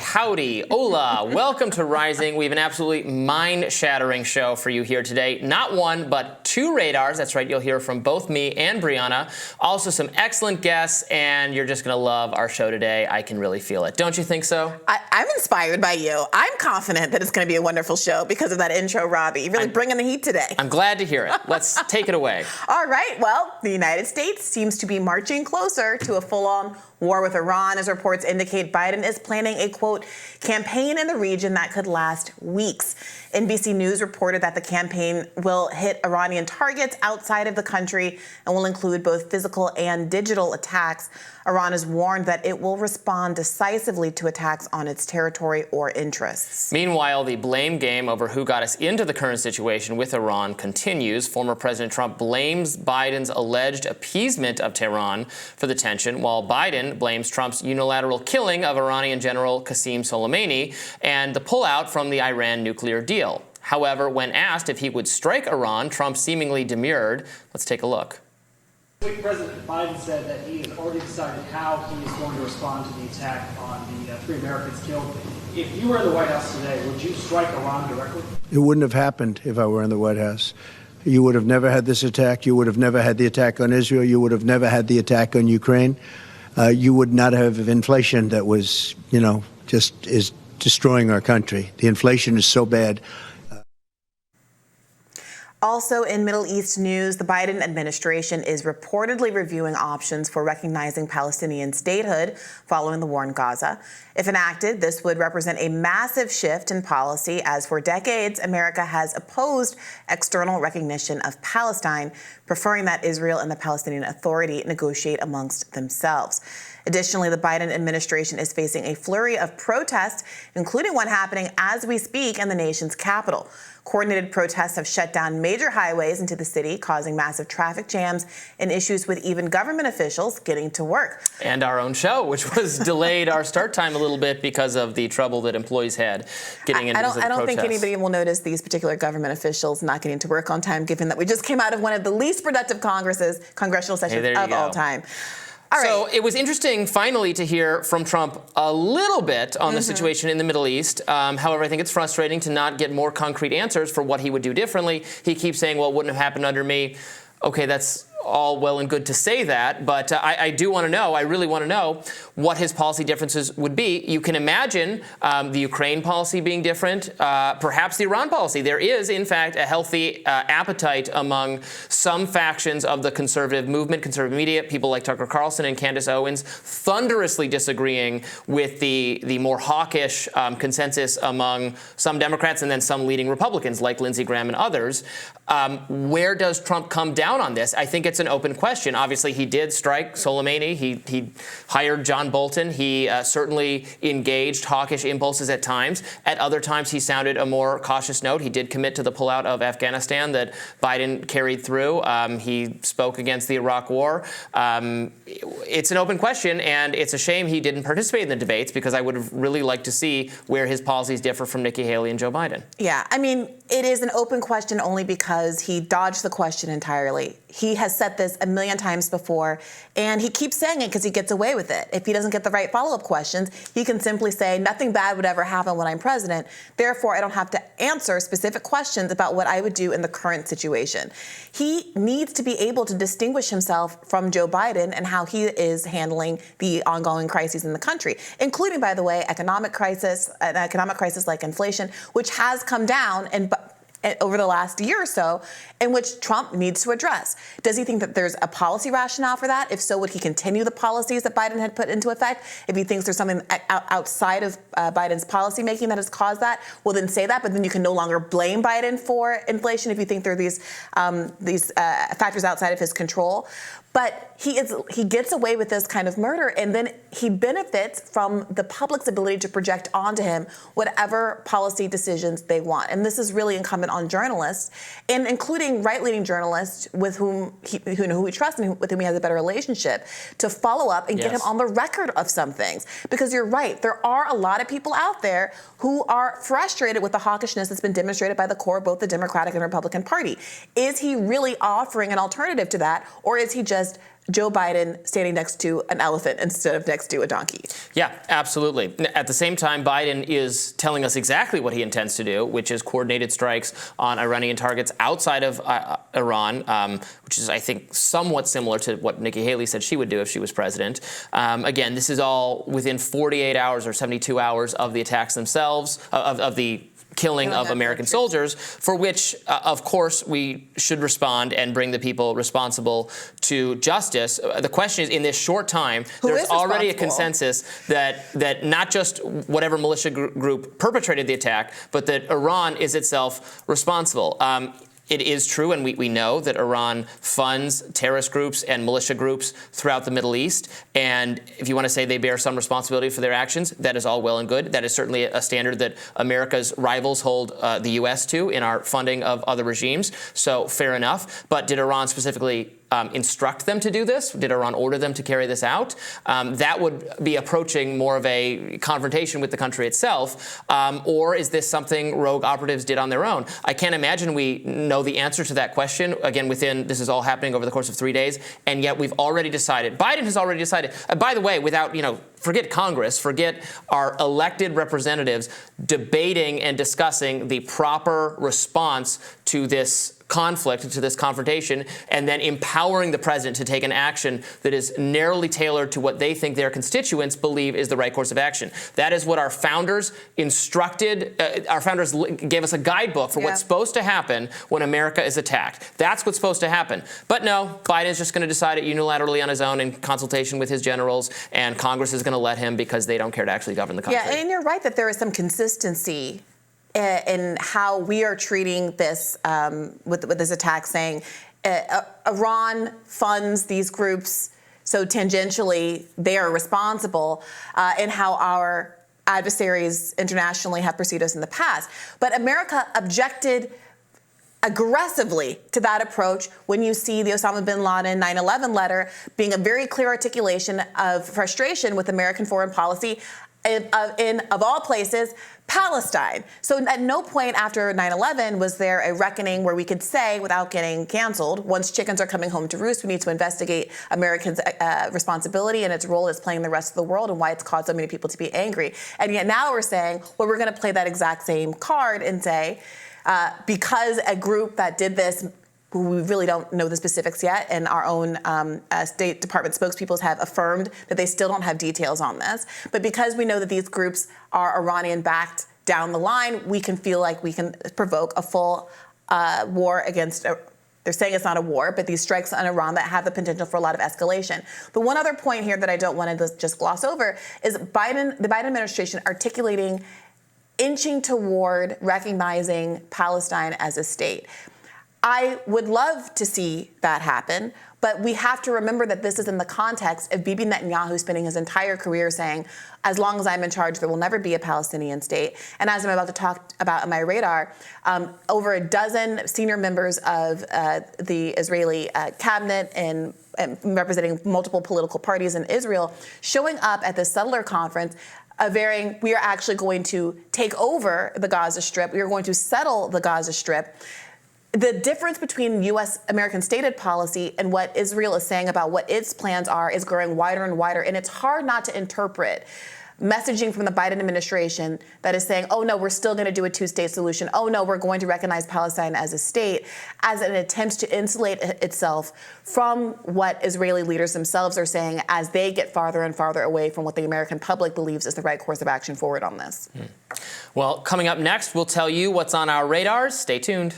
howdy, hola, welcome to Rising. We have an absolutely mind-shattering show for you here today. Not one, but two radars. That's right, you'll hear from both me and Briahna. Also some excellent guests, and you're just going to love our show today. I can really feel it. Don't you think so? I'm inspired by you. I'm confident that it's going to be a wonderful show because of that intro, Robby. You're really bringing the heat today. I'm glad to hear it. Let's take it away. All right. Well, the United States seems to be marching closer to a full-on war with Iran, as reports indicate Biden is planning a, quote, campaign in the region that could last weeks. NBC News reported that the campaign will hit Iranian targets outside of the country and will include both physical and digital attacks. Iran has warned that it will respond decisively to attacks on its territory or interests. Meanwhile, the blame game over who got us into the current situation with Iran continues. Former President Trump blames Biden's alleged appeasement of Tehran for the tension, while Biden blames Trump's unilateral killing of Iranian General Qasem Soleimani and the pullout from the Iran nuclear deal. However, when asked if he would strike Iran, Trump seemingly demurred. Let's take a look. This week, President Biden said that he has already decided how he is going to respond to the attack on the 3 Americans killed. If you were in the White House today, would you strike Iran directly? It wouldn't have happened if I were in the White House. You would have never had this attack. You would have never had the attack on Israel. You would have never had the attack on Ukraine. You would not have inflation that was, just is destroying our country. The inflation is so bad. Also in Middle East news, the Biden administration is reportedly reviewing options for recognizing Palestinian statehood following the war in Gaza. If enacted, this would represent a massive shift in policy, as for decades, America has opposed external recognition of Palestine, preferring that Israel and the Palestinian Authority negotiate amongst themselves. Additionally, the Biden administration is facing a flurry of protests, including one happening as we speak in the nation's capital. Coordinated protests have shut down major highways into the city, causing massive traffic jams and issues with even government officials getting to work. And our own show, which was delayed our start time a little bit because of the trouble that employees had getting into the protests. I don't think anybody will notice these particular government officials not getting to work on time, given that we just came out of one of the least productive congressional sessions of all time. So it was interesting, finally, to hear from Trump a little bit on the situation in the Middle East. However, I think it's frustrating to not get more concrete answers for what he would do differently. He keeps saying, well, it wouldn't have happened under me. Okay, that's all well and good to say that, but I do want to know, I really want to know what his policy differences would be. You can imagine the Ukraine policy being different, perhaps the Iran policy. There is, in fact, a healthy appetite among some factions of the conservative movement, conservative media, people like Tucker Carlson and Candace Owens, thunderously disagreeing with the more hawkish consensus among some Democrats and then some leading Republicans like Lindsey Graham and others. Where does Trump come down on this? I think it's an open question. Obviously, he did strike Soleimani. He hired John Bolton. He certainly engaged hawkish impulses at times. At other times, he sounded a more cautious note. He did commit to the pullout of Afghanistan that Biden carried through. He spoke against the Iraq War. It's an open question, and it's a shame he didn't participate in the debates, because I would have really liked to see where his policies differ from Nikki Haley and Joe Biden. Yeah, I mean, it is an open question only because he dodged the question entirely. He has said this a million times before, and he keeps saying it because he gets away with it. If he doesn't get the right follow-up questions, he can simply say, nothing bad would ever happen when I'm president. Therefore, I don't have to answer specific questions about what I would do in the current situation. He needs to be able to distinguish himself from Joe Biden and how he is handling the ongoing crises in the country, including, by the way, an economic crisis like inflation, which has come down and over the last year or so, in which Trump needs to address. Does he think that there's a policy rationale for that? If so, would he continue the policies that Biden had put into effect? If he thinks there's something outside of Biden's policymaking that has caused that, well, then say that, but then you can no longer blame Biden for inflation if you think there are these factors outside of his control. But he gets away with this kind of murder, and then he benefits from the public's ability to project onto him whatever policy decisions they want. And this is really incumbent on journalists, and including right-leaning journalists with who he trusts and with whom he has a better relationship, to follow up and get him on the record of some things. Because you're right, there are a lot of people out there who are frustrated with the hawkishness that's been demonstrated by the core of both the Democratic and Republican Party. Is he really offering an alternative to that, or is he just Joe Biden standing next to an elephant instead of next to a donkey. Yeah, absolutely. At the same time, Biden is telling us exactly what he intends to do, which is coordinated strikes on Iranian targets outside of Iran, which is, I think, somewhat similar to what Nikki Haley said she would do if she was president. Again, this is all within 48 hours or 72 hours of the attacks themselves, of the killing of American soldiers, for which, of course, we should respond and bring the people responsible to justice. The question is, in this short time, there's already a consensus that not just whatever militia group perpetrated the attack, but that Iran is itself responsible. It is true, and we know that Iran funds terrorist groups and militia groups throughout the Middle East. And if you want to say they bear some responsibility for their actions, that is all well and good. That is certainly a standard that America's rivals hold the U.S. to in our funding of other regimes. So fair enough. But did Iran specifically instruct them to do this? Did Iran order them to carry this out? That would be approaching more of a confrontation with the country itself. Or is this something rogue operatives did on their own? I can't imagine we know the answer to that question. Again, this is all happening over the course of 3 days. And yet we've already decided, Biden has already decided, by the way, without, forget Congress, forget our elected representatives debating and discussing the proper response to this conflict, to this confrontation, and then empowering the president to take an action that is narrowly tailored to what they think their constituents believe is the right course of action. That is what our founders instructed. Our founders gave us a guidebook for what's supposed to happen when America is attacked. That's what's supposed to happen. But no, Biden is just going to decide it unilaterally on his own in consultation with his generals, and Congress is going to let him because they don't care to actually govern the country. Yeah, and you're right that there is some consistency in how we are treating this with this attack, saying Iran funds these groups, so tangentially they are responsible, and how our adversaries internationally have pursued us in the past. But America objected aggressively to that approach when you see the Osama bin Laden 9/11 letter being a very clear articulation of frustration with American foreign policy of all places, Palestine. So at no point after 9/11 was there a reckoning where we could say, without getting canceled, once chickens are coming home to roost, we need to investigate Americans' responsibility and its role as playing the rest of the world and why it's caused so many people to be angry. And yet now we're saying, well, we're going to play that exact same card and say, because a group that did this, who we really don't know the specifics yet, and our own State Department spokespeople have affirmed that they still don't have details on this. But because we know that these groups are Iranian-backed down the line, we can feel like we can provoke a full war against. They're saying it's not a war, but these strikes on Iran that have the potential for a lot of escalation. The one other point here that I don't want to just gloss over is the Biden administration articulating, inching toward recognizing Palestine as a state. I would love to see that happen, but we have to remember that this is in the context of Bibi Netanyahu spending his entire career saying, as long as I'm in charge, there will never be a Palestinian state. And as I'm about to talk about on my radar, over a dozen senior members of the Israeli cabinet and representing multiple political parties in Israel showing up at the Settler Conference, we are actually going to take over the Gaza Strip. We are going to settle the Gaza Strip. The difference between U.S. American stated policy and what Israel is saying about what its plans are is growing wider and wider. And it's hard not to interpret messaging from the Biden administration that is saying, oh, no, we're still going to do a two-state solution. Oh, no, we're going to recognize Palestine as a state, as an attempt to insulate itself from what Israeli leaders themselves are saying as they get farther and farther away from what the American public believes is the right course of action forward on this. Well, coming up next, we'll tell you what's on our radars. Stay tuned.